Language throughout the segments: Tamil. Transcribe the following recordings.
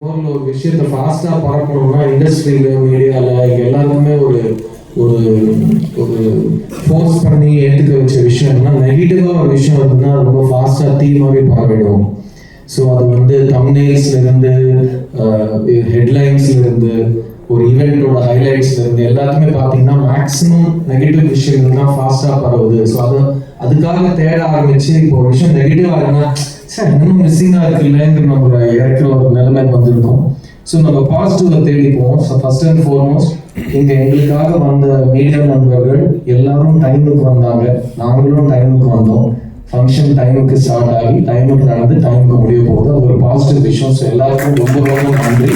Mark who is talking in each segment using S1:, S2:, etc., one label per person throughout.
S1: ஒரு விஷயத்தை ஃபாஸ்ட்டாக பரப்பணும்னா இண்டஸ்ட்ரியில் மீடியாவில் எல்லாருமே ஒரு ஒரு ஒரு ஃபோர்ஸ் பண்ணி ஏற்றுக்க வச்ச விஷயம்னா நெகட்டிவாக ஒரு விஷயம் இருக்குன்னா ரொம்ப ஃபாஸ்ட்டாக தீமாவே பரவிடும். ஸோ அது வந்து தம்ப்நெயில்ஸ்லேருந்து ஹெட்லைன்ஸ்லேருந்து ஒரு ஈவெண்ட்டோட ஹைலைட்ஸ்லேருந்து எல்லாத்துமே பார்த்தீங்கன்னா மேக்ஸிமம் நெகட்டிவ் விஷயங்கள் தான் ஃபாஸ்ட்டாக பரவுது. ஸோ அதுக்காக தேட ஆரம்பிச்சு இப்போ ஒரு விஷயம் நெகட்டிவாக இருக்குன்னா சார் இன்னும் மிஸ்ஸிங்காக இருக்குல்லங்கிற நம்ம இறக்குற ஒரு நிலைமைக்கு வந்திருக்கோம். ஸோ நம்ம பாசிட்டிவை தேடி போவோம். ஸோ ஃபர்ஸ்ட் அண்ட் ஃபார்மோஸ்ட் இங்கே எங்களுக்காக வந்த மீடியா நண்பர்கள் எல்லாரும் டைமுக்கு வந்தாங்க, நாங்களும் டைமுக்கு வந்தோம். ஃபங்க்ஷன் டைமுக்கு ஸ்டார்ட் ஆகி டைமுக்கு நடந்து டைமுக்கு முடிய போகுது. அது ஒரு பாசிட்டிவ் விஷயம். ஸோ எல்லாருக்கும் ரொம்ப ரொம்ப நன்றி.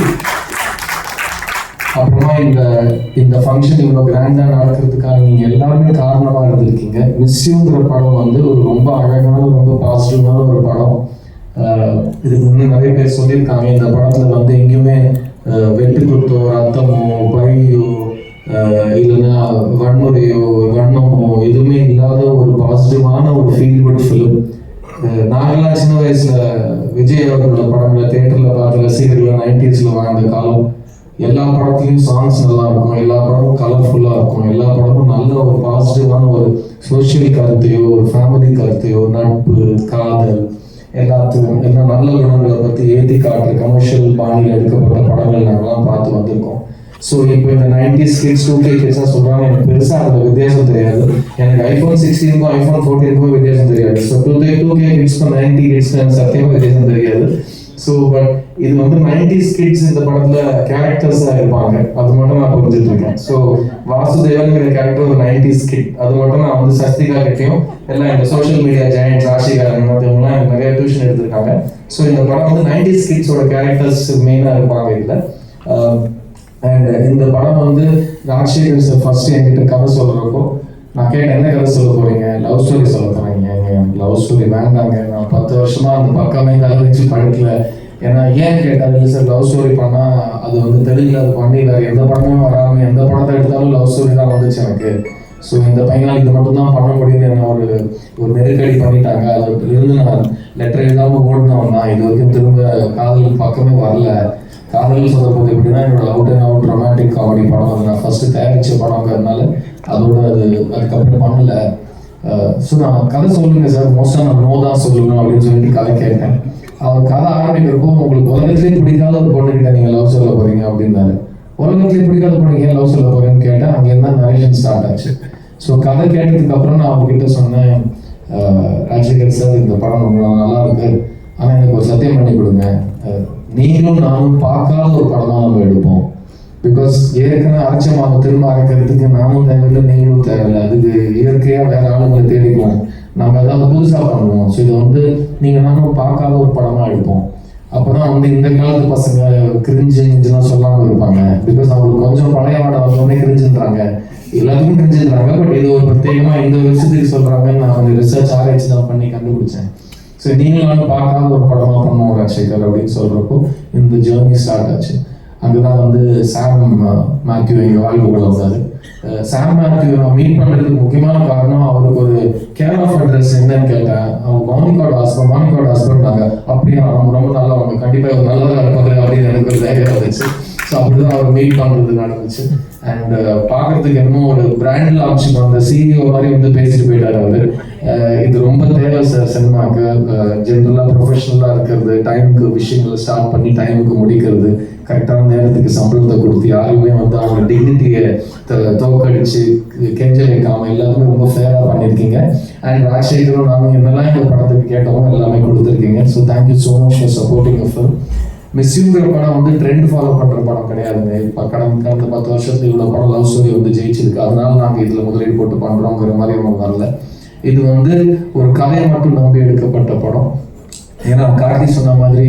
S1: அப்புறமா இந்த ஃபங்க்ஷன் இவ்வளோ கிராண்டாக நடக்கிறதுக்காக நீங்கள் எல்லாருமே காரணமாக இருந்திருக்கீங்க. மிஸ்யூங்கிற படம் வந்து ஒரு ரொம்ப அழகான ரொம்ப பாசிட்டிவான ஒரு படம். இதுக்கு முன்னே நிறைய பேர் சொல்லியிருக்காங்க இந்த படத்தில் வந்து எங்கேயுமே வெட்டு குத்தோ ரத்தமோ பழியோ இல்லைன்னா வன்முறையோ வண்ணமோ எதுவுமே இல்லாத ஒரு பாசிட்டிவான ஒரு ஃபீல் குட் ஃபிலிம். நாங்களாம் சின்ன வயசில் விஜய் அவர்களோட படங்களை தேட்டரில் பார்த்து ரசிகர்கள் 90s வாழ்ந்த காலம். எல்லா படத்துலையும் சாங்ஸ் நல்லா இருக்கும், எல்லா படமும் கலர்ஃபுல்லாக இருக்கும், எல்லா படமும் நல்ல ஒரு பாசிட்டிவான ஒரு சோஷியல் கருத்தையோ ஒரு ஃபேமிலி கருத்தையோ நட்பு காதல் எல்லாத்துக்கும் எல்லா நல்ல குணங்களை பற்றி ஏற்றி காட்டுற கமர்ஷியல் பாணியில் எடுக்கப்பட்ட படங்கள் நாங்கள்லாம் பார்த்து வந்திருக்கோம். ஸோ இப்போ இந்த 90s கிட்ஸ் 2K கிட்ஸாக சொல்கிறாங்க, எனக்கு பெருசாக அதில் வித்தியாசம் தெரியாது. எனக்கு iPhone 16க்கும் iPhone 14க்கும் வித்தியாசம் தெரியாது. ஸோ 2K கிட்ஸ்க்கும் 90 கிட்ஸ்க்கு எனக்கு சத்தியமாக வித்தியாசம் தெரியாது. ஸோ பட் இது வந்து 90s கிட்ஸ் இந்த படத்துல கேரக்டர்ஸா இருப்பாங்க, அது மட்டும் நான் புரிஞ்சுட்டு இருக்கேன். ஸோ வாசுதேவன்கிற கேரக்டர் ஒரு 90s கிட், அது மட்டும் நான் வந்து சஸ்திகா கிட்டையும் எல்லாம் இந்த சோஷியல் மீடியா ஜெயண்ட் ராஷிகாரன் மற்றவங்களாம் எனக்கு நிறைய டியூஷன் எடுத்திருக்காங்க. ஸோ இந்த படம் வந்து 90s கிட்ஸோட கேரக்டர்ஸ் மெயினாக இருப்பாங்க இதில். அண்ட் இந்த படம் வந்து ராஜசேகர் சார் ஃபர்ஸ்ட் என்கிட்ட கதை சொல்கிறப்போ நான் கேட்டேன், என்ன கதை சொல்ல போறீங்க? லவ் ஸ்டோரி சொல்ல போறீங்க. எனக்கு லவ் ஸ்டோரி வேண்டாங்க, நான் 10 வருஷமா அந்த பக்கமே கதை வச்சு படிக்கல. ஏன்னா ஏன் கேட்டால் இல்லை சார், லவ் ஸ்டோரி பண்ணால் அது வந்து தெலுங்குல அது பண்ணி வேறு எந்த படமும் வராமல் எந்த படத்தை எடுத்தாலும் லவ் ஸ்டோரி தான் வந்துச்சு எனக்கு. ஸோ இந்த பையனால் இது மட்டும் தான் பண்ண முடியும்னு என்ன ஒரு நெருக்கடி பண்ணிட்டாங்க. அது இருந்து நான் லெட்டர் எழுதாமல் ஓடினவன் தான். இது வரைக்கும் திரும்ப காதல் பக்கமே வரல. காதல் சொல்ல போது எப்படின்னா என்னோட out and out romantic comedy படம், அது நான் ஃபர்ஸ்ட் தயாரிச்ச படங்கிறதுனால அதோட அதுக்கப்புறம் பண்ணல. ஸோ நான் கதை சொல்லுங்க சார், மோஸ்ட்டாக நான் நோ தான் சொல்லணும் அப்படின்னு சொல்லிட்டு கதை கேட்டேன். அவர் கதை ஆரம்பிக்கிறப்போ உங்களுக்கு உலகத்திலே பிடிக்காத ஒரு பொண்ணுகிட்ட நீங்கள் லவ் சொல்ல போறீங்க அப்படின்னாரு. உலகத்திலே பிடிக்காத பொண்ணுக்கு ஏன் லவ் சொல்ல போறேன்னு கேட்டேன். அங்கேருந்து தான் நரேஷன் ஸ்டார்ட் ஆச்சு. ஸோ கதை கேட்டதுக்கு அப்புறம் நான் அவங்ககிட்ட சொன்னேன், ராஜசேகர் சார் இந்த படம் ரொம்ப நல்லா இருக்கு, ஆனால் எனக்கு ஒரு சத்தியம் பண்ணி கொடுங்க, நீங்களும் நானும் பார்க்காத ஒரு படமாக நம்ம எடுப்போம். பிகாஸ் ஏற்கனவே அரைச்சமாக திரும்ப அரைக்கிறதுக்கு நானும் தேவையில்லை, நீங்களும் தேவையில்லை. அதுக்கு இயற்கையாக வேற ஆளுங்களை தேடிப்போம், நம்ம ஏதாவது புதுசாக பண்ணுவோம். ஸோ இதை வந்து நீங்கள் நானும் பார்க்காத ஒரு படமாக எடுப்போம். அப்போ தான் வந்து இந்த காலத்து பசங்க கிரிஞ்சுலாம் சொல்லாமல் இருப்பாங்க. பிகாஸ் அவங்களுக்கு கொஞ்சம் பழைய வாட வந்தோடனே கிரிஞ்சுன்றாங்க, எல்லாத்துக்கும் கிரிஞ்சுன்றாங்க. பட் இது ஒரு பிரத்யேகமாக இந்த விஷயத்துக்கு சொல்கிறாங்கன்னு நான் கொஞ்சம் ரிசர்ச் ஆராய்ச்சி தான் பண்ணி கண்டுபிடிச்சேன். ஸோ நீங்களும் பார்க்காத ஒரு படமாக பண்ணுவோம் ராஜசேகர் அப்படின்னு சொல்கிறப்போ இந்த ஜேர்னி ஸ்டார்ட் ஆச்சு. அங்கதான் வந்து சாம் மேத்யூ எங்கள் வாழ்வுகள் வந்தார். சாம் மேத்யூ நான் மீட் பண்ணுறதுக்கு முக்கியமான காரணம் அவருக்கு ஒரு கேர் ஆஃப் அட்ரஸ் என்னன்னு கேட்டேன். அவங்க மானிகாவோட ஹஸ்பண்ட் நாங்கள் அப்படியே அவங்க ரொம்ப நல்லா, அவங்க கண்டிப்பாக ஒரு நல்லதாக இருப்பாங்க அப்படின்னு எனக்கு ஒரு தைரியம் வந்துச்சு. ஸோ அப்படிதான் அவர் மீட் பண்ணுறது நடந்துச்சு. அண்ட் பார்க்கறதுக்கு என்னமோ ஒரு பிராண்ட் லான்ச்சுக்கு அந்த CEO மாதிரி வந்து பேசிட்டு போயிட்டார் அவர். இது ரொம்ப தேவை சார் சினிமாவுக்கு. ஜென்ரலாக ப்ரொஃபஷனலாக இருக்கிறது, டைமுக்கு விஷயங்களை ஸ்டார்ட் பண்ணி டைமுக்கு முடிக்கிறது, கரெக்டான நேரத்துக்கு சம்பளத்தை கொடுத்து யாருமே வந்து அவங்க டிக்னிட்டியை தோக்கடிச்சு கெஞ்ச வைக்காம எல்லாருமே ரொம்ப ஃபேராக பண்ணியிருக்கீங்க. அண்ட் ராஜசேகரும் நானும் என்னெல்லாம் இந்த படத்துக்கு கேட்டோமோ எல்லாமே கொடுத்துருக்கீங்க. So thank you so much for supporting a film. மிஸ்யூங்கிற படம் வந்து ட்ரெண்ட் ஃபாலோ பண்ணுற படம் கிடையாதுங்க. இப்போ கடந்த 10 வருஷத்துல இவ்வளோ படம் லவ் ஸ்டோரி வந்து ஜெயிச்சிருக்கு, அதனால நாங்கள் இதில் முதலீடு போட்டு பண்ணுறோங்கிற மாதிரி அவங்க வரல. இது வந்து ஒரு கதையை மட்டும் நம்பி எடுக்கப்பட்ட படம். ஏன்னா கார்த்தி சொன்ன மாதிரி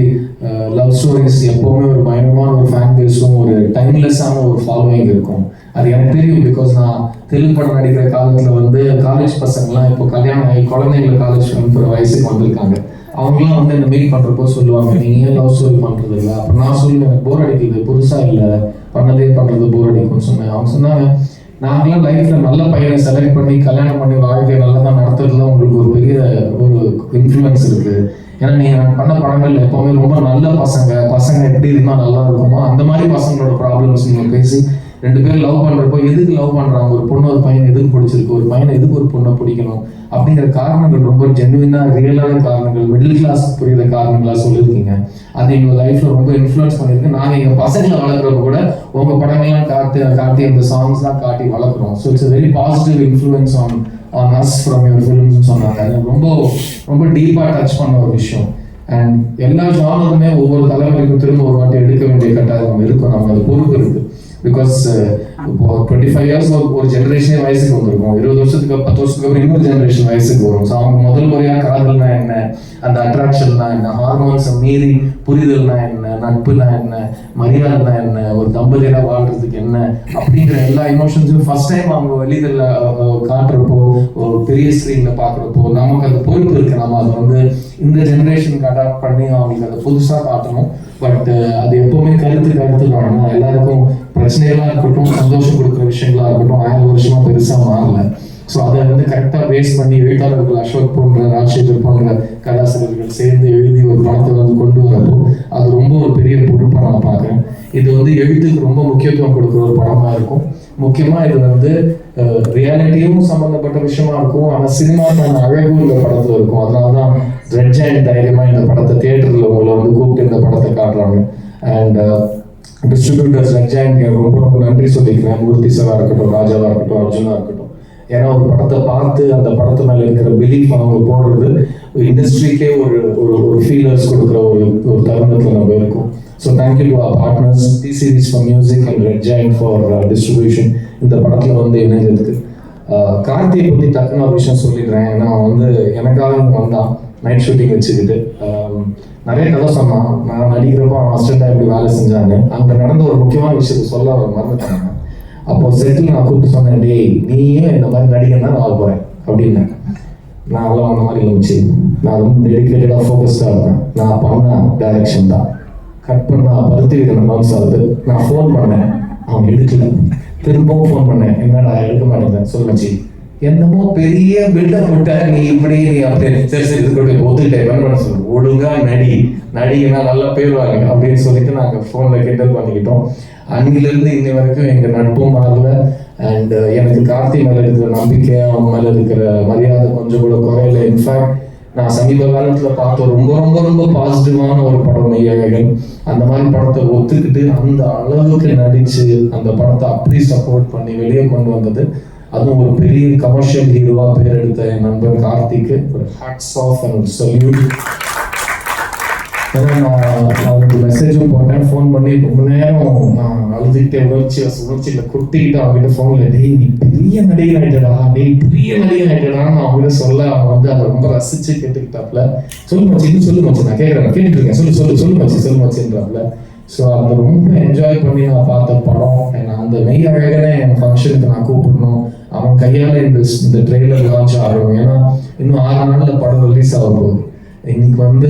S1: லவ் ஸ்டோரிஸ் எப்போவுமே ஒரு பயங்கரமான ஒரு ஃபேன் பேஸும் ஒரு டைம்லெஸ்ஸான ஒரு ஃபாலோவிங் இருக்கும். அது எனக்கு தெரியும். பிகாஸ் நான் தெலுங்கு படம் நடிக்கிற காலத்தில் வந்து காலேஜ் பசங்கள்லாம் இப்போ கல்யாணம் ஆகி குழந்தைங்களை காலேஜ் அனுப்புகிற வயசுக்கு வந்திருக்காங்க. அவங்களாம் வந்து என்ன மீட் பண்ணுறப்போ சொல்லுவாங்க, நீங்கள் ஏன் லவ் ஸ்டோரி பண்ணுறது இல்லை? அப்போ நான் சொல்லுவேன், எனக்கு போர் அடிக்குது, புதுசாக இல்லை, பண்ணுறது போர் அடிக்கும்னு சொன்னேன். அவங்க சொன்னாங்க, நாங்களாம் லைஃப்பில் நல்ல பையனை செலக்ட் பண்ணி கல்யாணம் பண்ணி வாழ்க்கையை நல்லா தான் நடத்துறதுல உங்களுக்கு ஒரு பெரிய ஒரு இன்ஃப்ளூயன்ஸ் இருக்குது. ஏன்னா நீங்கள் பண்ண படங்கள்ல எப்போவுமே ரொம்ப நல்ல பசங்க எப்படி இருந்தால் நல்லா இருக்குமோ அந்த மாதிரி பசங்களோட ப்ராப்ளம்ஸ் நீங்கள் பேசி 2 பேரும் லவ் பண்ணுறப்போ எதுக்கு லவ் பண்ணுறாங்க, ஒரு பொண்ணு ஒரு பையன் எதுக்கு பிடிச்சிருக்கு, ஒரு பையனை எதுக்கு ஒரு பொண்ணை பிடிக்கணும் அப்படிங்கிற காரணங்கள் ரொம்ப ஜென்வினாக ரியலான காரணங்கள், மிடில் கிளாஸ் புரியுற காரணங்களாக சொல்லியிருக்கீங்க. அது எங்கள் லைஃப்பில் ரொம்ப இன்ஃப்ளூயன்ஸ் பண்ணியிருக்கு. நாங்கள் எங்கள் பசங்களை வளர்க்குறப்ப கூட உங்கள் படங்கள்லாம் காட்டி அந்த சாங்ஸ்லாம் காட்டி வளர்க்குறோம். So it's very positive influence on us from your films சொன்னாங்க. அது ரொம்ப ரொம்ப டீப்பாக டச் பண்ண ஒரு விஷயம். அண்ட் எல்லா ஜானருமே ஒவ்வொரு தலைமுறைக்கும் திரும்ப ஒரு வாட்டி எடுக்க வேண்டிய கட்டாயம் இருக்கும். நம்ம அது பொறுப்பு இருக்குது. பிகாஸ் இப்போ 25 இயர்ஸ் ஒரு ஜென்ரேஷனே வயசுக்கு வந்திருக்கும். 20 வருஷத்துக்கு 10 வருஷத்துக்கு அப்புறம் இன்னொரு ஜென்ரேஷன் வயசுக்கு வரும். ஸோ அவங்க முதல் முறையாக காதல்னா என்ன, அந்த அட்ராக்ஷன்னா என்ன, ஹார்மோன்ஸை மீறி புரிதல்னா என்ன, நட்புனா என்ன, மரியாதைனா என்ன, ஒரு தம்பதியாக வாழ்றதுக்கு என்ன அப்படிங்கிற எல்லா இமோஷன்ஸும் ஃபர்ஸ்ட் டைம் அவங்க வெளியில காட்டுறப்போ, ஒரு பெரிய ஸ்க்ரீன்ல பார்க்குறப்போ நமக்கு அந்த பொறுப்பு இருக்கு. நம்ம அதை வந்து இந்த ஜென்ரேஷனுக்கு அடாப்ட் பண்ணி அவங்களுக்கு அதை புதுசாக காட்டணும். பட் அது எப்பவுமே கருத்து காரணம் எல்லாருக்கும் பிரச்சனைகளாக இருக்கட்டும், சந்தோஷம் கொடுக்குற விஷயங்களா இருக்கட்டும் 1000 வருஷமா பெருசாக மாறல. ஸோ அதை வந்து கரெக்டாக பேஸ் பண்ணி எழுத்தாளர்கள் அசோக் போன்ற, ராஜசேகர் போன்ற கலாசிரியர்கள் சேர்ந்து எழுதி ஒரு படத்தை வந்து கொண்டு வரப்போ அது ரொம்ப ஒரு பெரிய பொறுப்பாக நான் பார்க்குறேன். இது வந்து எழுத்துக்கு ரொம்ப முக்கியத்துவம் கொடுக்குற ஒரு படமாக இருக்கும். முக்கியமாக இது வந்து ரியாலிட்டியும் சம்மந்தப்பட்ட விஷயமா இருக்கும். ஆனால் சினிமாக்கான அழகும் இந்த படத்தில் இருக்கும். அதனால தான் ரெட் ஜெயண்ட் தைரியமாக இந்த படத்தை தியேட்டரில் உங்களை வந்து கூப்பிட்டு இந்த படத்தை காட்டுறாங்க. அண்ட் டிஸ்ட்ரிபியூட்டர்ஸ் ரெட் ஜெயண்ட் ரொம்ப ரொம்ப நன்றி சொல்லிக்கிறேன். மூர்த்தி சாராக இருக்கட்டும், ராஜாவாக இருக்கட்டும், அர்ஜுனாக இருக்கட்டும். ஏன்னா ஒரு படத்தை பார்த்து அந்த படத்து மேலே இருக்கிற பிலீஃப் அவங்க போடுறது இண்டஸ்ட்ரிக்கே ஒரு ஒரு ஃபீலர்ஸ் கொடுக்குற ஒரு தருணத்தில் நம்ம இருக்கும். So thank you to our partners T Series for music and Red Giant for distribution இந்த படத்தில் வந்து இணைஞ்சதுக்கு. கார்த்தியை பற்றி டக்குன்னு ஒரு விஷயம் சொல்லிடுறேன். ஏன்னா வந்து எனக்காக வந்தான் நைட் ஷூட்டிங் வச்சுக்கிட்டு நிறைய கதை சொன்னான். நான் நடிக்கிறப்போ அவன் அசிஸ்டண்டாக எப்படி வேலை செஞ்சாங்க. அங்கே நடந்த ஒரு முக்கியமான விஷயத்தை சொல்ல மறந்துட்டாங்க. அப்போ செட்டில் நான் கூப்பிட்டு சொன்னேன், டேய் நீயும் இந்த மாதிரி நடிகன் தான் நான் போகிறேன் அப்படின்னு. நான் அவ்வளோ அந்த மாதிரி இருந்துச்சு. நான் ரொம்ப டெடிக்கேட்டடாக ஃபோக்கஸ்டாக இருப்பேன். நான் பண்ண டைரக்ஷன் தான் கட் பண்ணா பருத்தி மவுஸ் ஆகுது. நான் ஃபோன் பண்ணேன், அவன் எடுக்கல. திரும்பவும் ஃபோன் பண்ணேன், என்னடா எடுக்க மாட்டேன் சொல்லுச்சு. என்னமோ பெரிய பில்டப் விட்ட நீ இப்படி நீ அப்படி சரி சரி இது ஒத்துக்கிட்டே பண்ண சொல்லு, ஒழுங்கா நடிகனா நல்லா போயிடுவாங்க அப்படின்னு சொல்லிட்டு நாங்கள் ஃபோனில் கிண்டல் பண்ணிக்கிட்டோம். அன்னிலிருந்து இன்னி வரைக்கும் எங்கள் நட்பும் மாறல. அண்ட் எனக்கு கார்த்தி மேலே இருக்கிற நம்பிக்கை, அவன் மேலே இருக்கிற மரியாதை கொஞ்சம் கூட குறையில. இன்ஃபேக்ட் நான் சமீப காலத்தில் பார்த்த ரொம்ப ரொம்ப ரொம்ப பாசிட்டிவான ஒரு படம் மெய்யழகன். அந்த மாதிரி படத்தை ஒத்துக்கிட்டு அந்த அளவுக்கு நடிச்சு அந்த படத்தை அப்படி சப்போர்ட் பண்ணி வெளியே கொண்டு வந்தது, அதுவும் ஒரு பெரிய கமர்ஷியல் ஹீரோவா பேர் எடுத்த என் நண்பர் கார்த்திக்கு ஒரு ஹேட்ஸ் ஆஃப் அண்ட் சல்யூட். ஏன்னா நான் அவருக்கு மெசேஜும் போட்டேன், ஃபோன் பண்ணி ரொம்ப நேரம் நான் அழுதுகிட்டே உணர்ச்சியில் குட்டிக்கிட்டு அவங்ககிட்ட ஃபோனில், டேய் நீ பெரிய நடிகன் ஆகிட்டடா, டேய் பெரிய நடிகன் ஆகிட்டடான்னு அவங்ககிட்ட சொல்ல அவன் வந்து அதை ரொம்ப ரசிச்சு கேட்டுக்கிட்டாப்புல. சொல்லு மச்சி நான் கேட்டுட்டு இருக்கேன், சொல்லு மச்சின்றாப்புல. ஸோ அதை ரொம்ப என்ஜாய் பண்ணி நான் பார்த்த படம். அந்த மெய் அழகனே என் ஃபங்க்ஷனுக்கு நான் கூப்பிடணும், அவன் கையால் இந்த ட்ரெய்லர் லான்ச் ஆகணும். ஏன்னா இன்னும் 6 நாளில் படம் ரிலீஸ் ஆக போகுது. இன்னைக்கு வந்து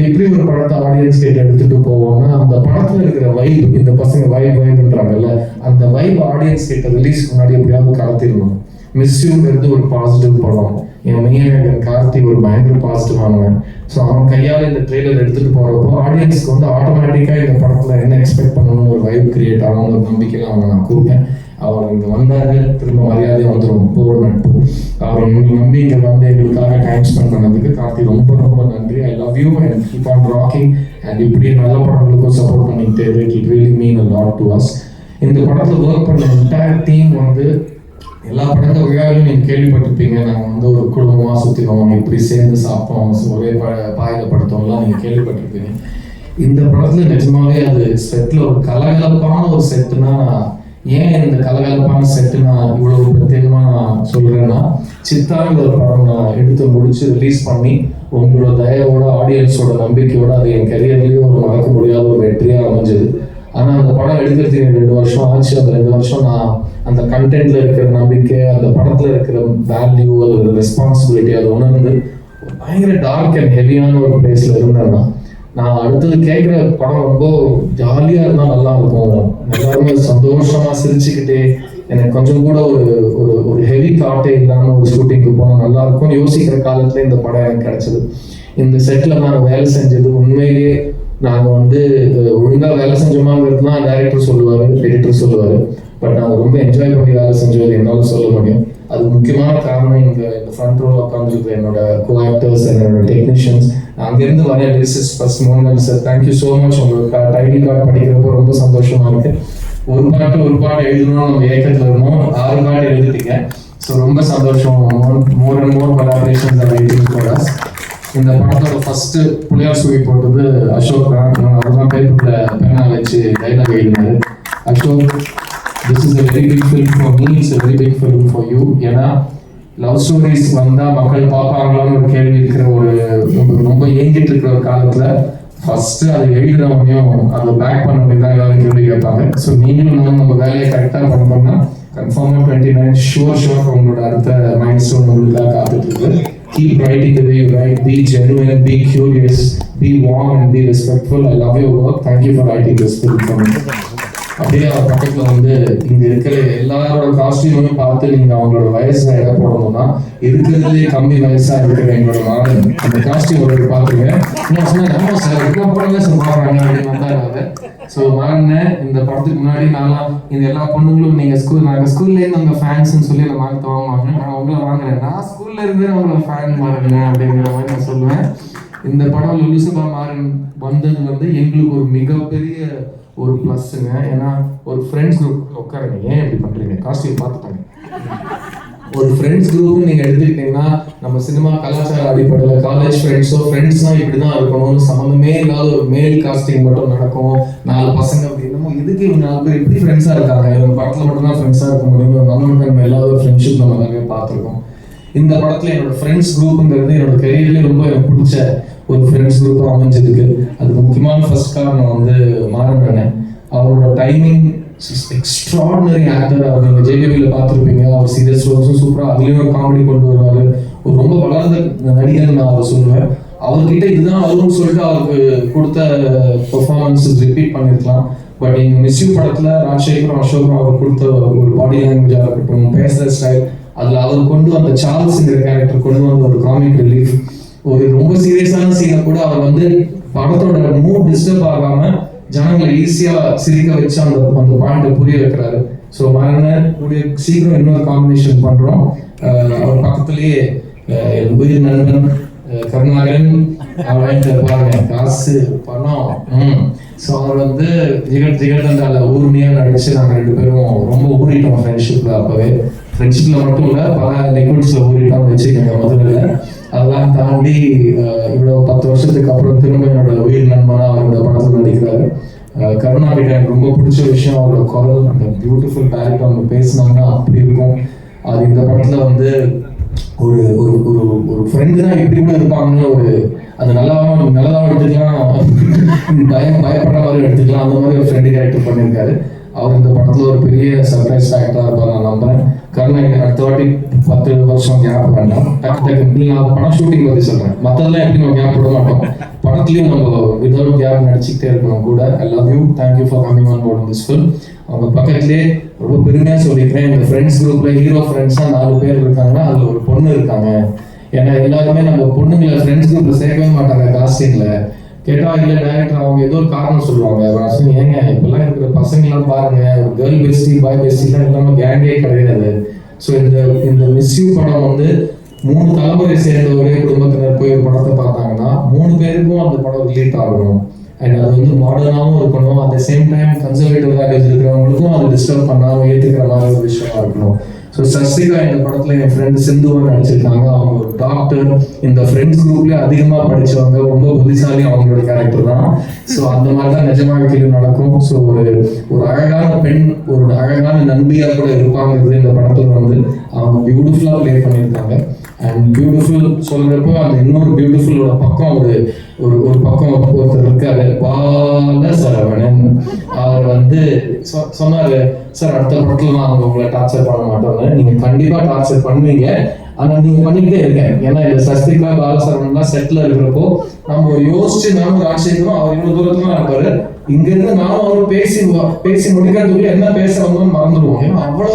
S1: எப்படி ஒரு படத்தை ஆடியன்ஸ் கிட்ட எடுத்துட்டு போவோம்னா அந்த படத்துல இருக்கிற வைப், இந்த பசங்க வைப்ன்றாங்கல்ல, அந்த வைப் ஆடியன்ஸ் கிட்ட ரிலீஸ்க்கு முன்னாடி எப்படியாவது கடத்திடணும். மிஸ்யூங்கிறது ஒரு பாசிட்டிவ் படம். என் மெய்யழகன் கார்த்தி ஒரு பயங்கர பாசிட்டிவானவன். ஸோ அவன் கையால் இந்த ட்ரெய்லர் எடுத்துட்டு போறப்போ ஆடியன்ஸ்க்கு வந்து ஆட்டோமேட்டிக்கா இந்த படத்துல என்ன எக்ஸ்பெக்ட் பண்ணணும்னு ஒரு வைப் கிரியேட் ஆகணும்னு ஒரு நம்பிக்கையில அவங்க நான் கூப்பிட்டேன். அவர் இங்கே வந்தாரு, திரும்ப மரியாதையாக வந்துடும் போர் நட்பு. அவர் நம்பி இங்கே வந்து எங்களுக்காக டைம் ஸ்பெண்ட் பண்ணதுக்கு கார்த்தி ரொம்ப ரொம்ப நன்றி. ஐ love you and keep on rocking. And இப்படி நல்ல படங்களுக்கும் சப்போர்ட் பண்ணிக்கிட்டே இருக்கு. It really mean a lot to us. இந்த படத்தில் ஒர்க் பண்ண என்டையர் டீம் வந்து எல்லா படங்கள் விழாவிலும் நீங்கள் கேள்விப்பட்டிருப்பீங்க. நாங்கள் வந்து ஒரு குடும்பமாக சுற்றினோம், இப்படி சேர்ந்து சாப்பிட்டோம், ஒரே பாயில படுத்தோம்லாம் நீங்கள் கேள்விப்பட்டிருப்பீங்க. இந்த படத்தில் நிஜமாவே அது செட்டில் ஒரு கலகலப்பான ஒரு செட்டுனா, ஏன் இந்த கலகலப்பான செட்டு நான் இவ்வளவு பிரத்யேகமா நான் சொல்றேன்னா, சித்தாங்கிற ஒரு படம் நான் எடுத்து முடிச்சு ரிலீஸ் பண்ணி உங்களோட தயவோட ஆடியன்ஸோட நம்பிக்கையோட அது என் கரியர்லயே ஒரு மறக்க முடியாத ஒரு வெற்றியா அமைஞ்சது. ஆனா அந்த படம் எடுக்கிறதுக்கு 2 வருஷம் ஆச்சு. அந்த 2 வருஷம் நான் அந்த கண்டென்ட்ல இருக்கிற நம்பிக்கை, அந்த படத்துல இருக்கிற வேல்யூ, அதோட ரெஸ்பான்சிபிலிட்டி அதை உணர்ந்து பயங்கர டார்க் அண்ட் ஹெவியான ஒரு பிளேஸ்ல இருந்தேன்னா, நான் அடுத்தது கேட்குற படம் ரொம்ப ஜாலியாக இருந்தால் நல்லா இருக்கும், எல்லாருமே சந்தோஷமா சிரிச்சுக்கிட்டே, எனக்கு கொஞ்சம் கூட ஒரு ஹெவி தாட்டே இல்லாமல் ஒரு ஷூட்டிங்க்கு போனால் நல்லா இருக்கும்னு யோசிக்கிற காலத்துல இந்த படம் எனக்கு கிடைச்சது. இந்த செட்டில் நாங்கள் வேலை செஞ்சது உண்மையிலேயே நாங்கள் வந்து ஒழுங்காக வேலை செஞ்சோமாங்கிறது தான் டைரக்டர் சொல்லுவார், எடிட்டர் சொல்லுவார். பட் நாங்கள் ரொம்ப என்ஜாய் பண்ணி வேலை செஞ்சது என்னால் சொல்ல முடியும். அது முக்கியமான காரணம் இந்த ஃப்ரண்ட் ரோல் உட்காந்துருக்கு என்னோட கோ ஆக்டர்ஸ், என்னோட டெக்னீஷியன்ஸ். அங்கேருந்து வர லிரிசிஸ்ட் ஃபர்ஸ்ட் மோகன் சார், தேங்க்யூ ஸோ மச். உங்களுக்கு டைட்டில் கார்டு படிக்கிறப்போ ரொம்ப சந்தோஷமா இருக்கு. ஒரு பாட்டு எழுதணும் நம்ம ஏக்கத்தில் இருந்தோம், 6 பாட்டு எழுதிட்டீங்க. ஸோ ரொம்ப சந்தோஷம். More and more collaborations are waiting for us. இந்த படத்தோட ஃபர்ஸ்ட் புளியார் சுவை போட்டது அசோக் தான். அவர் தான் பேப்பரில் பேனா வச்சு டைலாக் எழுதினாரு. Ashok, this is a very big film for me, it's a very big film for you. ஏன்னா லவ் ஸ்டோரிஸ் வந்தால் மக்கள் பார்ப்பாங்களான்னு ஒரு கேள்வி இருக்கிற ஒரு ரொம்ப ஏங்கிட்டு இருக்கிற ஒரு காலத்தில் ஃபர்ஸ்ட் அதை எழுதுறவனையும் அதை பேக் பண்ண முடியும் தான் எல்லாரும் கேள்வி கேட்பாங்க. ஸோ நீங்களும் நம்ம வேலையை கரெக்டாக பண்ணோம்னா கன்ஃபார்மாக 29 ஷுவர் உங்களோட அடுத்த மைண்ட் ஸ்டோன் உங்களுக்காக காத்துட்டு இருக்கு. Keep writing the way you write, be genuine, be curious, be warm and be respectful. I love your work. Thank you for writing this film for me. அப்படியே அவர் பக்கத்தில் வந்து இங்கே இருக்கிற எல்லாரோட காஸ்டியூமையும் பார்த்து நீங்கள் அவங்களோட வயசை எடை போடணும்னா இருக்கிறதுலே கம்மி வயசாக இருக்கிற எங்களோட மாடல் அந்த காஸ்டியூம் ஒரு பார்த்துருங்க. நான் சொன்னேன், ஆமா சார் இவ்வளோ போடவே சார் பார்க்குறாங்க அப்படின்னு வந்தாரு. ஸோ மாறினேன். இந்த படத்துக்கு முன்னாடி நான்லாம் இந்த எல்லா பொண்ணுங்களும் நீங்கள் நாங்கள் ஸ்கூல்லேருந்து அவங்க ஃபேன்ஸ்ன்னு சொல்லி நான் வாங்க துவங்குவாங்க. நான் உங்களை வாங்குறேன், நான் ஸ்கூல்ல இருந்தே அவங்கள ஃபேன் மாறுங்க அப்படிங்கிற மாதிரி நான் சொல்லுவேன். இந்த படம் லுலுசபா மாறன் வந்தது வந்து எங்களுக்கு ஒரு மிகப்பெரிய ஒரு ப்ளஸ்ஸுங்க. ஏன்னா ஒரு ஃப்ரெண்ட்ஸ் குரூப் உட்காருங்க, ஏன் இப்படி பண்ணுறீங்க, காஸ்டியூம் பார்த்துட்டாங்க. ஒரு ஃப்ரெண்ட்ஸ் குரூப்னு நீங்கள் எடுத்துக்கிட்டிங்கன்னா நம்ம சினிமா கலாச்சார அடிப்படையில் காலேஜ் ஃப்ரெண்ட்ஸ்னால் இப்படி தான் இருக்கணும்னு சம்மந்தமே இல்லாத ஒரு மேல் காஸ்டிங் மட்டும் நடக்கும். 4 பசங்க அப்படின்னா இதுக்கு இவங்க 4 பேர் எப்படி ஃப்ரெண்ட்ஸாக இருக்காங்க, இவங்க படத்தில் மட்டும்தான் ஃப்ரெண்ட்ஸாக இருக்க முடியும். நம்ம இல்லாத ஒரு ஃப்ரெண்ட்ஷிப் நம்ம நிறைய பார்த்துருக்கோம். இந்த படத்தில் என்னோட ஃப்ரெண்ட்ஸ் குரூப்புங்கிறது என்னோட கெரியர்லேயே ரொம்ப எனக்கு பிடிச்ச ஒரு ஃப்ரெண்ட்ஸ் குரூப்பாக அமைஞ்சிருக்கு. அதுக்கு முக்கியமான ஃபர்ஸ்ட் காரணம் வந்து மாறன். அவரோட டைமிங் எக்ஸ்ட்ராடினரி ஆக்டர். அவர் நீங்கள் ஜேகேபியில் பார்த்துருப்பீங்க. அவர் சீரியஸ் ரோல்ஸும் சூப்பராக அதுலேயும் ஒரு காமெடி கொண்டு வருவார். ஒரு ரொம்ப வளர்ந்த நடிகர் நான் அவர் சொல்லுவேன். அவர்கிட்ட இதுதான் வரும்னு சொல்லிட்டு அவருக்கு கொடுத்த பெர்ஃபார்மன்ஸஸ் ரிப்பீட் பண்ணியிருக்கலாம். பட் எங்கள் மிஸ்யூ படத்தில் ராஜசேகரும் அசோக்கும் அவர் கொடுத்த ஒரு பாடி லாங்குவேஜாக இருக்கட்டும், பேசுகிற ஸ்டைல், அதில் அவர் கொண்டு வந்த சார்ல்ஸ்ங்கிற கேரக்டர் கொண்டு வந்த ஒரு காமிக் ரிலீஃப், ஒரு ரொம்ப சீரியஸான சீனை கூட அவர் வந்து படத்தோட மூட் டிஸ்டர்ப் ஆகாம ஜனங்களை ஈஸியா சிரிக்க வச்சு அந்த பாயிண்ட்டை புரிய வைக்கிறாரு. ஸோ மரண சீக்கிரம் இன்னொரு காம்பினேஷன் பண்றோம். அவர் பக்கத்துலயே உயிர் நண்பன் கருணாகரன் அவன்ட்டு பாருங்க, காசு பணம். ஸோ அவர் வந்து ஜிகர்தண்டால ஊர்மையா நடிச்சு நாங்கள் 2 பேரும் ரொம்ப ஊறிட்டோம் ஃப்ரெண்ட்ஷிப்ல. அப்பவே ஃப்ரெண்ட்ஷிப்ல மட்டும் இல்லை, பல லிக்விட்ஸ்ல ஊறிட்டோம் வச்சுக்கோங்க முதல்ல. அதெல்லாம் தாண்டி இவ்வளோ 10 வருஷத்துக்கு அப்புறம் திரும்ப என்னோட உயிர் நண்பனா அவரோட படத்தில் நடிக்கிறாரு. கருணா கிட்ட எனக்கு ரொம்ப பிடிச்ச விஷயம் அவரோட குரல், அந்த பியூட்டிஃபுல் பேரக்டர் அவங்க பேசினாங்கன்னா அப்படி இருக்கும். அது இந்த படத்தில் வந்து ஒரு ஒரு ஒரு ஒரு ஃப்ரெண்டு தான் இப்படி கூட இருப்பாங்கன்னு ஒரு அது நல்லதாக எடுத்துக்கலாம், பயப்படுற மாதிரி எடுத்துக்கலாம், அந்த மாதிரி ஒரு ஃப்ரெண்டு கேரக்டர் பண்ணியிருக்காரு. அவர் இந்த படத்தில் ஒரு பெரிய சர்ப்ரைஸ் ஃபேக்டராக இருப்பார் நான் நம்புறேன். கருணை அடுத்த வாட்டி 10 வருஷம் கேப் வேண்டாம். நான் படம் ஷூட்டிங் பற்றி சொல்கிறேன், மற்றதெல்லாம் எப்படி நம்ம கேப் விட மாட்டோம். படத்துலையும் நம்ம விதவுட் கேப் நடிச்சுக்கிட்டே இருக்கணும் கூட. I love you, thank you for coming on board this film. அவங்க பக்கத்துலேயே ரொம்ப பெருமையாக சொல்லிக்கிறேன், இந்த ஃப்ரெண்ட்ஸ் குரூப்பில் ஹீரோ ஃப்ரெண்ட்ஸாக 4 பேர் இருக்காங்கன்னா அதில் ஒரு பொண்ணு இருக்காங்க. ஏன்னா எல்லாருமே நம்ம பொண்ணுங்களை ஃப்ரெண்ட்ஸ் குரூப்பில் சேர்க்கவே மாட்டாங்க. காஸ்டிங்கில் கேட்டால் இல்லை டைரக்டர் அவங்க ஏதோ ஒரு காரணம் சொல்லுவாங்க. ஏங்க இப்பெல்லாம் இருக்கிற பசங்களாம் பாருங்க, ஒரு கேர்ள் பெஸ்டி பாய் பெஸ்டிலாம் இல்லாமல் கேங்கே கிடையாது. ஸோ இந்த மிஸ்யூ படம் வந்து 3 தலைமுறை சேர்ந்த ஒரே குடும்பத்தினர் போய் ஒரு படத்தை பார்த்தாங்கன்னா 3 பேருக்கும் அந்த படம் ரிலேட் ஆகணும். அண்ட் அது வந்து மாடர்னாகவும் இருக்கணும், at the same time conservative values இருக்கிறவங்களுக்கும் அது டிஸ்டர்ப் பண்ணாமல் ஏற்றுக்கிற மாதிரி ஒரு விஷயமா இருக்கணும். ஸோ சஸ்திகா இந்த படத்தில் என் ஃப்ரெண்டு சிந்துவை நடிச்சிருக்காங்க. அவங்க ஒரு டாக்டர், இந்த ஃப்ரெண்ட்ஸ் குரூப்லேயே அதிகமாக படித்தவங்க, ரொம்ப புத்திசாலி அவங்களோட கேரக்டர் தான். ஸோ அந்த மாதிரி தான் நிஜ வாழ்க்கையிலும் நடக்கும். ஸோ ஒரு அழகான பெண், ஒரு அழகான நண்பியாக கூட இருப்பாங்கிறது இந்த படத்தில் வந்து அவங்க பியூட்டிஃபுல்லாக ப்ளே பண்ணியிருக்காங்க. அண்ட் பியூட்டிஃபுல் சொல்கிறப்போ அந்த இன்னொரு பியூட்டிஃபுல்லோட பக்கம் ஒரு பக்கம் ஒருத்தர் இருக்காரு, பால சரவணன். அவர் வந்து சொன்னாரு, சார் அடுத்த படத்துல நான் உங்களை டார்ச்சர் பண்ண மாட்டோங்க, நீங்க கண்டிப்பா டார்ச்சர் பண்ணுவீங்க, ஆனா நீங்க பண்ணிக்கிட்டே இருக்க. ஏன்னா இந்த சஸ்திகா பாலசரவணன்லாம் செட்ல இருக்கிறப்போ நம்ம யோசிச்சு நானும் ராஜசேகரும் அவர் இவ்வளவு தூரத்துல இருப்பாரு, இங்க இருந்து நானும் அவரும் பேசி முடிக்கிறதுக்குள்ள என்ன பேச வந்தோம்னு மறந்துடுவோம். ஏன்னா அவ்வளவு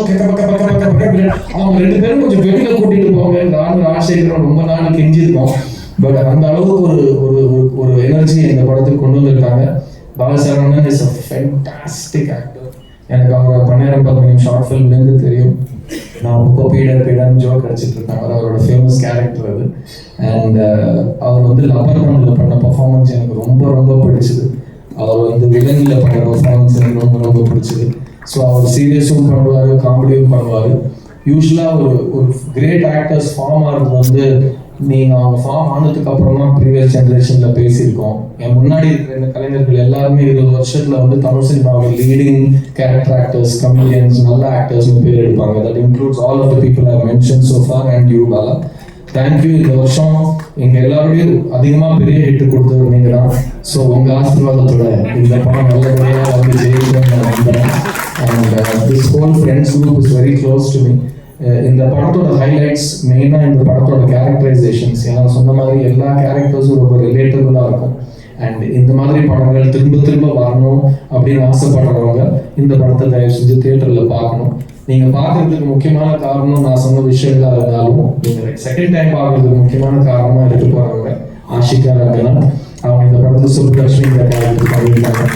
S1: அவங்க 2 பேரும் கொஞ்சம் வெளியில கூட்டிட்டு போங்க, நானும் ராஜசேகரும் ரொம்ப நாள் கெஞ்சிருக்கோம். பட் அந்த அளவுக்கு ஒரு ஒரு ஒரு எனர்ஜி இந்த படத்துக்கு கொண்டு வந்திருக்காங்க. Bala Saravanan is a fantastic actor. எனக்கு அவரை பண்ணேரம் பார்த்து ஷார்ட் ஃபிலிம்லேருந்து தெரியும். நான் இப்போ பீடர் ஜோக் அடிச்சிட்டு இருக்காங்க. அவரோட ஃபேமஸ் கேரக்டர் அது. அண்ட் அவர் வந்து லப்பர் பண்டில் பண்ண பர்ஃபார்மன்ஸ் எனக்கு ரொம்ப ரொம்ப பிடிச்சது. அவர் வந்து விலங்கில் பண்ண பர்ஃபார்மன்ஸ் எனக்கு ரொம்ப ரொம்ப பிடிச்சது. ஸோ அவர் சீரியஸும் பண்ணுவார், காமெடியும் பண்ணுவார். யூஸ்வலாக ஒரு கிரேட் ஆக்டர்ஸ் ஃபார்ம் ஆகிறது வந்து நீங்கள் அவங்க ஃபார்ம் ஆனதுக்கு அப்புறம் தான் ப்ரீவியஸ் ஜென்ரேஷனில் பேசியிருக்கோம். என் முன்னாடி இருக்கிற இந்த கலைஞர்கள் எல்லாருமே 20 வருஷத்தில் வந்து தமிழ் சினிமாவில் லீடிங் கேரக்டர் ஆக்டர்ஸ், கமெடியன்ஸ், நல்ல ஆக்டர்ஸ்னு பேர் எடுப்பாங்க. That includes all of the people I mention so far and you Bala. Thank you. இந்த வருஷம் எங்கள் எல்லாரோடையும் அதிகமாக பெரிய ஹிட் கொடுத்தது நீங்கள் தான். ஸோ உங்கள் ஆசீர்வாதத்தோட இந்த படம் நல்லபடியாக வந்து ஜெயிக்கணும்னு நான் நம்புகிறேன். And this whole friends group is very close to me. இந்த படத்தோட ஹைலைட்ஸ் மெயினாக இந்த படத்தோட கேரக்டரைசேஷன்ஸ். ஏன்னா சொன்ன மாதிரி எல்லா கேரக்டர்ஸும் ரொம்ப ரிலேட்டபுளாக இருக்கும். அண்ட் இந்த மாதிரி படங்கள் திரும்ப திரும்ப வரணும் அப்படின்னு ஆசைப்படுறவங்க இந்த படத்தை தயவு செஞ்சு தியேட்டரில் பார்க்கணும். நீங்கள் பார்க்கறதுக்கு முக்கியமான காரணம் நான் சொன்ன விஷயங்களாக இருந்தாலும் நீங்கள் செகண்ட் டைம் பார்க்கறதுக்கு முக்கியமான காரணமாக எடுத்து போகிறவங்க ஆஷிகா ரங்கநாத். அவங்க இந்த படத்தை சுப்புலட்சுமி கேரக்டர் பண்ணியிருக்காங்க.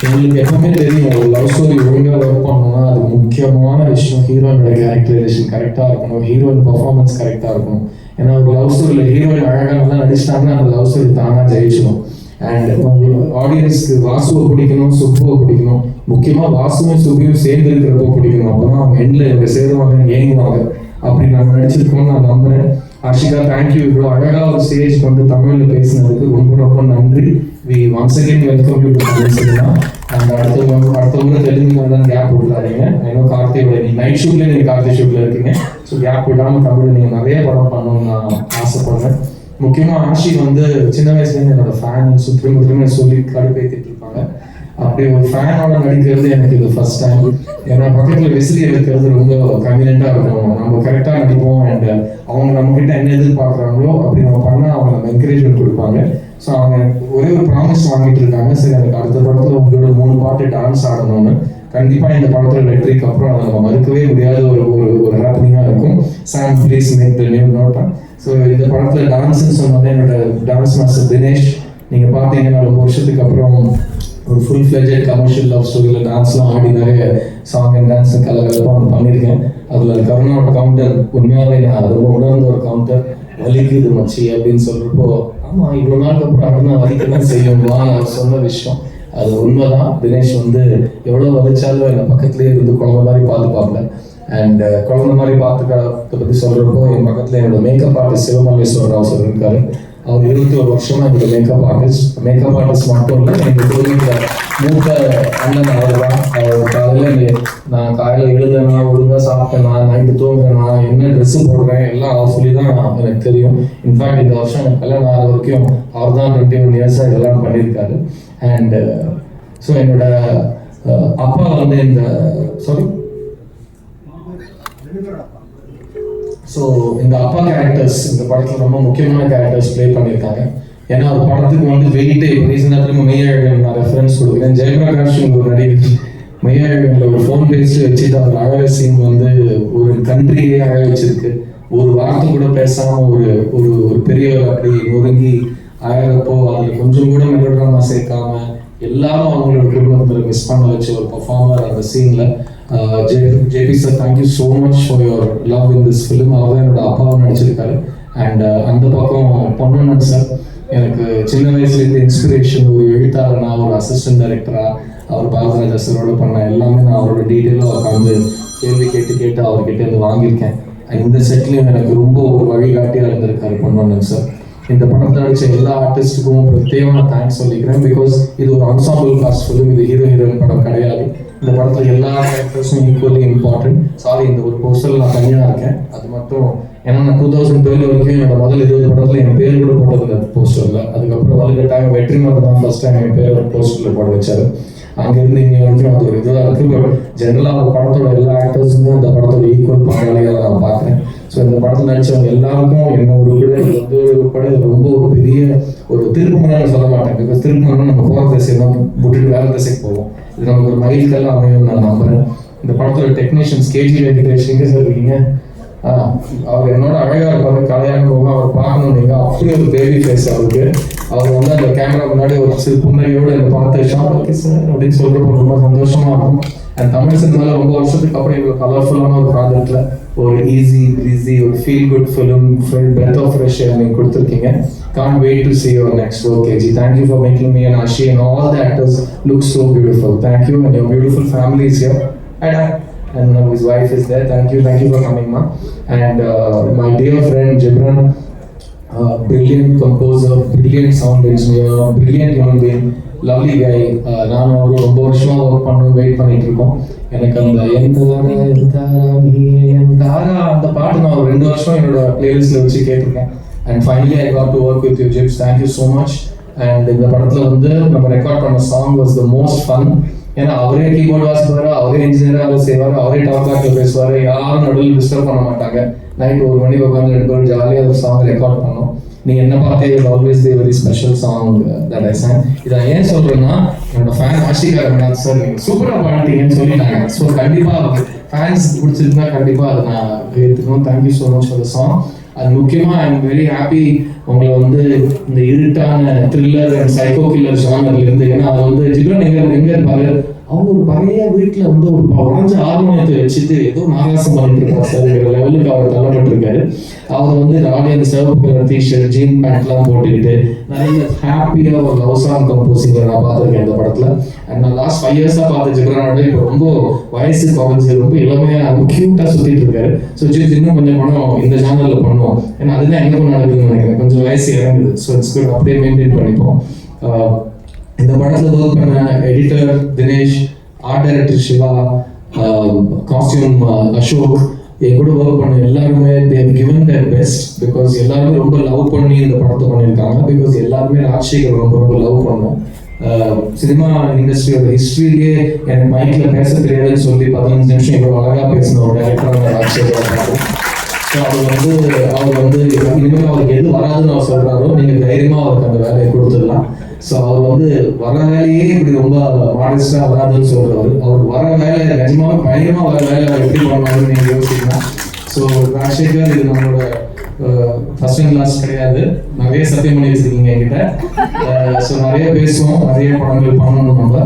S1: எங்களுக்கு எப்பவுமே தெரியும் ஒரு லவ் ஸ்டோரி ஒழுங்காக ஒர்க் பண்ணணும்னா அது முக்கியமான விஷயம் ஹீரோயினோட கேரக்டரைசேஷன் கரெக்டாக இருக்கணும், ஹீரோயின் பர்ஃபார்மன்ஸ் கரெக்டாக இருக்கணும். ஏன்னா ஒரு லவ் ஸ்டோரியில் ஹீரோயின் அழகாக நல்லா நடிச்சிட்டாங்கன்னா அந்த லவ் ஸ்டோரி தானாக ஜெயிச்சிடும். அண்ட் உங்களுக்கு ஆடியன்ஸ்க்கு வாசுவை பிடிக்கணும், சுப்புவை பிடிக்கணும். முக்கியமாக வாசுவும் சுப்பியும் சேர்ந்து இருக்கிறப்போ பிடிக்கணும். அப்போ தான் அவங்க எண்டில் இவங்க சேருவாங்க, ஏங்குவாங்க. அப்படி நான் நடிச்சிருக்கோம்னு நான் நம்புகிறேன். ஆஷிகா, தேங்க்யூ. இவ்வளோ அழகாக ஒரு ஸ்டேஜ் வந்து தமிழில் பேசினதுக்கு ரொம்ப ரொம்ப நன்றி. We once again welcome you to Tamil cinema. And அடுத்த முறை தெலுங்கு வந்து கேப் விட்டுறாதீங்க. இன்னும் கார்த்தியோட நீ நைட் ஷூட்லேயே நீங்கள் கார்த்தி ஷூட்டில் இருக்கீங்க. ஸோ கேப் விடாமல் தமிழில் நீங்கள் நிறைய படம் பண்ணணும்னு நான் ஆசைப்படுறேன். முக்கியமாக ஆஷி வந்து சின்ன வயசுலேருந்து என்னோட ஃபேன், திரும்ப திரும்ப சொல்லி கடுப்பேற்றிட்டு இருப்பாங்க. அப்படி ஒரு ஃபேனோட நடிக்கிறது எனக்கு இது ஃபர்ஸ்ட் டைம். ஏன்னா பக்கத்தில் விசிறி இருக்கிறது ரொம்ப கன்வீனியண்டாக இருக்கும். நம்ம கரெக்டாக நடிப்போம். அண்ட் அவங்க நம்மக்கிட்ட என்ன எதிர்பார்க்குறாங்களோ அப்படி நம்ம பண்ணால் அவங்க நம்ம என்கரேஜ்மெண்ட் கொடுப்பாங்க. ஸோ அவங்க ஒரே ஒரு ப்ராமிஸ் வாங்கிட்டு இருக்காங்க. சரி, எனக்கு அடுத்த படத்தில் உங்களோட 3 பாட்டு டான்ஸ் ஆடணும்னு. கண்டிப்பாக இந்த படத்தில் வெற்றிக்கு அப்புறம் அதை நம்ம மறுக்கவே முடியாத ஒரு ஹேப்பனிங்காக இருக்கும். Sam please make the new note. So இந்த படத்தில் டான்ஸ்ன்னு சொன்னோன்னே என்னோட டான்ஸ் மாஸ்டர் தினேஷ், நீங்கள் பார்த்தீங்கன்னா ரொம்ப வருஷத்துக்கு அப்புறம் ஒரு ஃபுல் ஃப்ளெஜட் கமர்ஷியல் லவ் ஸ்டோரியில் டான்ஸ்லாம் ஆடி நிறைய சாங் அண்ட் டான்ஸ் கலகலப்பாக பண்ணியிருக்கேன். அதில் கருணாவோட கவுண்டர் உண்மையாகவே நான் ரொம்ப உணர்ந்த ஒரு கவுண்டர். வலிக்குது மச்சி அப்படின்னு சொல்கிறப்போ, ஆமாம் இவ்வளோ நாளுக்கு அப்புறம் அப்படின்னா வலிக்கதான் செய்யும்வா நான் சொன்ன விஷயம் அது உண்மைதான். தினேஷ் வந்து எவ்வளோ வலிச்சாலும் என்னை பக்கத்துலேயே இருந்து குழந்தை மாதிரி பார்த்துப்பாங்க. அண்ட் குழந்தை மாதிரி பார்த்துக்கிறத பற்றி சொல்கிறப்போ என் பக்கத்தில் என்னோட மேக்கப் ஆர்டிஸ்ட் சிவமல்லேஸ்வர ராவ் சார் இருக்காரு. அவர் 21 வருஷமா என்னோட மேக்கப் ஆர்டிஸ்ட் மட்டும் இல்லை, எங்கள் குடும்பத்தில் மூத்த அண்ணன் அவர் தான். அவர் காலையில் நான் காலையில் எழுதுனா, ஒழுங்காக சாப்பிட்டேனா, நைட்டு தூங்குறேனா, என்ன ட்ரெஸ்ஸு போடுறேன் எல்லாம் அவர் சொல்லி தான் எனக்கு தெரியும். இன்ஃபேக்ட் இந்த வருஷம் எனக்கு கல்யாணம் ஆகிற வரைக்கும் அவர் தான் 21 இயர்ஸாக இதெல்லாம் பண்ணியிருக்காரு. அண்ட் ஸோ என்னோட அப்பா வந்து இந்த ஸோ இந்த அப்பா கேரக்டர்ஸ் இந்த படத்தில் ரொம்ப முக்கியமான கேரக்டர்ஸ் ப்ளே பண்ணியிருக்காங்க. ஏன்னா ஒரு படத்துக்கு வந்து வெயிட்டே ரீசனாக திரும்ப மெய்யழகன் நான் ரெஃபரன்ஸ் கொடுக்குறேன். ஜெயபிரகாஷ் ஒரு நடிகர் மெய்யழகனில் ஒரு ஃபோன் பேசி வச்சுட்டு அவர் அழக சீன் வந்து ஒரு கண்ட்ரியே அழக வச்சிருக்கு. ஒரு வார்த்தை கூட பேசாமல் ஒரு ஒரு ஒரு பெரியவர் அப்படி நொறுங்கி அழகிறப்போ அதில் கொஞ்சம் கூட மெலோட்ராமா சேர்க்காம எல்லாரும் அவங்களோட குடும்பத்தில் மிஸ் பண்ண வச்ச ஒரு பர்ஃபார்மர் அந்த சீனில். JP sir, thank you so much for your love in this film. அவர் தான் என்னோட அப்பாவும் நடிச்சிருக்காரு. அண்ட் அந்த பக்கம் பொன்னுண்ணன் சார் எனக்கு சின்ன வயசுலேருந்து இன்ஸ்பிரேஷன். ஒரு எழுத்தாளனா, ஒரு அசிஸ்டன்ட் டைரக்டராக அவர் பாரதராஜா சாரோட பண்ண எல்லாமே நான் அவரோட டீட்டெயிலாக உட்காந்து கேள்வி கேட்டு அவர்கிட்ட இருந்து வாங்கியிருக்கேன். இந்த செட்லையும் எனக்கு ரொம்ப ஒரு வழிகாட்டியாக இருந்திருக்காரு பொன்னுண்ணன் சார். இந்த படத்தில் நடிச்ச எல்லா ஆர்டிஸ்ட்டுக்கும் பிரத்யேகமாக தேங்க்ஸ் சொல்லிக்கிறேன். பிகாஸ் இது ஒரு அன்சாம்பிள் காஸ்ட் ஃபிலிம், இது ஹீரோயின் படம் கிடையாது. இந்த படத்தில் எல்லா கேரக்டர்ஸும் ஈக்குவலி இம்பார்ட்டன்ட். சாரி, இந்த ஒரு போஸ்டரில் நான் தனியாக இருக்கேன். அது மட்டும் ஏன்னா நான் 2012 வரைக்கும் என்னோட முதல் 20 படத்தில் என் பேர் கூட போட்டதில்லை அந்த போஸ்டரில். அதுக்கப்புறம் வலுக்கட்டாயம் வெற்றிமாறன் தான் ஃபர்ஸ்ட் டைம் என் பேர் ஒரு போஸ்டரில் போட வச்சாரு. அங்கேருந்து இங்கே வரைக்கும் அது ஒரு இதுவாக இருக்குது. பட் ஜென்ரலாக அந்த படத்தோட எல்லா ஆக்டர்ஸுமே அந்த படத்தோட ஈக்குவல் பங்காளிகளை நான் பார்க்குறேன். ஸோ இந்த படத்தில் நடித்தவங்க எல்லாருக்கும் என்ன ஒரு உட்பட ரொம்ப ஒரு பெரிய ஒரு திருப்பு முறைன்னு சொல்ல மாட்டேன். பிகாஸ் திருப்பு முறை நம்ம போகிற திசை விட்டுட்டு வேறு திசைக்கு போவோம். இது நமக்கு ஒரு மைல்கல்லாம் அமையும் நான் நம்புகிறேன். இந்த படத்தோட டெக்னீஷியன்ஸ் கேஜி வெங்கடேஷ் எங்கே சார் இருக்கீங்க? அவர் என்னோட அழகா இருப்பாரு, கல்யாண முகம், அவர் பார்க்கணும் நீங்க, அப்படி ஒரு பேபி ஃபேஸ் அவருக்கு. அவர் வந்து அந்த கேமரா முன்னாடி ஒரு சிறு புன்னகையோடு என்னை பார்த்து ஷார்ட் சார் அப்படின்னு சொல்றப்போ ரொம்ப சந்தோஷமா இருக்கும். அண்ட் தமிழ் சினிமால ரொம்ப வருஷத்துக்கு அப்புறம் இவ்வளவு கலர்ஃபுல்லான ஒரு ப்ராஜெக்ட்ல ஒரு ஈஸி ஒரு feel good film breath of fresh air நீங்க கொடுத்துருக்கீங்க. Can't wait to see your next work, KG. Thank you for making me and Ashi and all the actors look so beautiful. Thank you, and your beautiful family is here. And his wife is there. Thank you for coming, ma. And my dear friend Gibran, brilliant composer, brilliant sound engineer, brilliant human being, lovely guy. நான் அவரோட ரொம்ப வருஷமா ஒர்க் பண்ண வெயிட் பண்ணிட்டு இருக்கோம். எனக்கு அந்த அந்த பாட்டு நான் ஒரு 2 வருஷம் என்னோட பிளேலிஸ்ட்ல வச்சு கேட்டிருக்கேன். And finally I got to work with you, Jibs. Thank you so much. And இந்த படத்துல வந்து நம்ம ரெக்கார்ட் பண்ண song was the most fun. ஏன்னா அவரே கீபோர்ட் வாசிப்பாரு, அவரே இன்ஜினியரா வேலை செய்வாரு, அவரே டாப் பேக்ல பேசுவாரு, யாரும் நடுவில் டிஸ்டர்ப் பண்ண மாட்டாங்க. நைட் 1 மணி உட்காந்து 2 பேரும் ஜாலியாக ஒரு சாங் ரெக்கார்ட் பண்ணோம். நீ என்ன பார்த்தே always the very special song that I song. இதை ஏன் சொல்றேன்னா, என்னோட ஃபேன் ஆஷிகா ரங்கநாத் சார் நீங்க சூப்பரா பாடிட்டீங்கன்னு சொல்லிட்டாங்க. ஸோ கண்டிப்பா ஃபேன்ஸ் பிடிச்சிருந்தா கண்டிப்பா அதை நான் ஏற்றுக்கணும். Thank you so much for the song. அது முக்கியமாக ஐ எம் வெரி ஹாப்பி உங்களை வந்து இந்த இருட்டான த்ரில்லர் அண்ட் சைக்கோ கில்லர் ஜானர்ல இருந்து, ஏன்னா அது வந்து ஜிப்ரன் எங்க இருப்பாரு, அவங்க ஒரு பழைய வீட்டுல வந்து ஒரு உடஞ்ச ஆர்வத்தை வச்சுட்டு ஏதோ நாகாசம் பண்ணிட்டு இருக்காரு சார். லெவலுக்கு அவர் தள்ளப்பட்டிருக்காரு. அவர் வந்து ராணி அந்த சிவப்பு கலர் டிஷர்ட் ஜீன் பேண்ட் எல்லாம் போட்டுக்கிட்டு நிறைய ஹாப்பியா ஒரு லவ் சாங் கம்போசிங் நான் பார்த்திருக்கேன் இந்த படத்துல. அண்ட் நான் லாஸ்ட் 5 இயர்ஸா பார்த்த ஜிப்ரானோட இப்போ ரொம்ப வயசு குறைஞ்சு ரொம்ப இளமையா கியூட்டா சுத்திட்டு இருக்காரு. ஸோ இன்னும் கொஞ்சம் படம் இந்த ஜானர்ல பண்ணுவோம். ஏன்னா அதுதான் எங்க நடக்குதுன்னு நினைக்கிறேன். கொஞ்சம் வயசு இறங்குது. ஸோ இட்ஸ் குட், அப்படியே மெயின்டைன் பண்ணிப்போம். இந்த படத்துல ஒர்க் பண்ண editor Dinesh, art director Siva, costume Ashok, என் கூட ஒர்க் பண்ண எல்லாருமே they have given their best because எல்லாருமே ரொம்ப லவ் பண்ணி இந்த படத்தை பண்ணியிருக்காங்க. பிகாஸ் எல்லாருமே ராஜசேகர் ரொம்ப லவ் பண்ணோம். சினிமா இண்டஸ்ட்ரியோட ஹிஸ்ட்ரியிலேயே எனக்கு மைக்ல பேச தெரியாதுன்னு சொல்லி 15 நிமிஷம் இவ்வளோ அழகா பேசின ஒரு டைரக்டரான ராஜசேகர். ஸோ அவர் வந்து இனிமேல் அவருக்கு எது வராதுன்னு அவர் சொல்றாரோ நீங்க தைரியமா அவருக்கு அந்த வேலையை கொடுத்துடலாம். ஸோ அவர் வந்து வர வேலையே இப்படி ரொம்ப மாடஸ்டா வராதுன்னு சொல்றாரு. அவர் வர வேலை நிஜமாக பயங்கரமா வர வேலை அவர் எப்படி பண்ணுவாருன்னு நீங்க யோசிக்கலாம். ஸோ ராஜசேகர் இது நம்மளோட ஃபர்ஸ்ட் அண்ட் லாஸ்ட் கிடையாது. நிறைய சத்தியம் பண்ணி வச்சிருக்கீங்க என்கிட்ட. ஸோ நிறைய பேசுவோம், நிறைய படங்கள் பண்ணணும் நம்ம.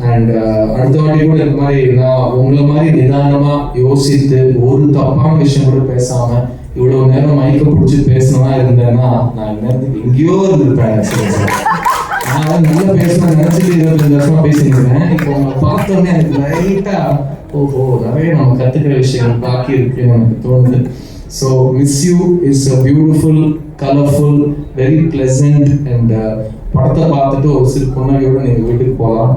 S1: அண்ட் அடுத்த வாட்டி கூட இந்த மாதிரி நான் உங்களை மாதிரி நிதானமா யோசித்து ஒரு தப்பான விஷயம் கூட பேசாம இவ்வளவு நேரம் மைக்க பிடிச்சி பேசணுமா இருந்தேன்னா நான் நேரத்துக்கு எங்கேயோ இருந்திருப்பேன். நான் நல்லா பேசணும் நினைச்சிட்டு 25 வருஷமா பேசிக்கிறேன். இப்போ உங்களை பார்த்தோன்னே எனக்கு லைட்டா ஓஹோ நிறைய நம்ம கத்துக்கிற விஷயங்கள் பாக்கி இருக்குன்னு எனக்கு தோணுது. So miss you is a beautiful, colourful, very pleasant and படத்தை பார்த்துட்டு ஒரு சிறு புன்னகையோட நீங்க வீட்டுக்கு போகலாம்.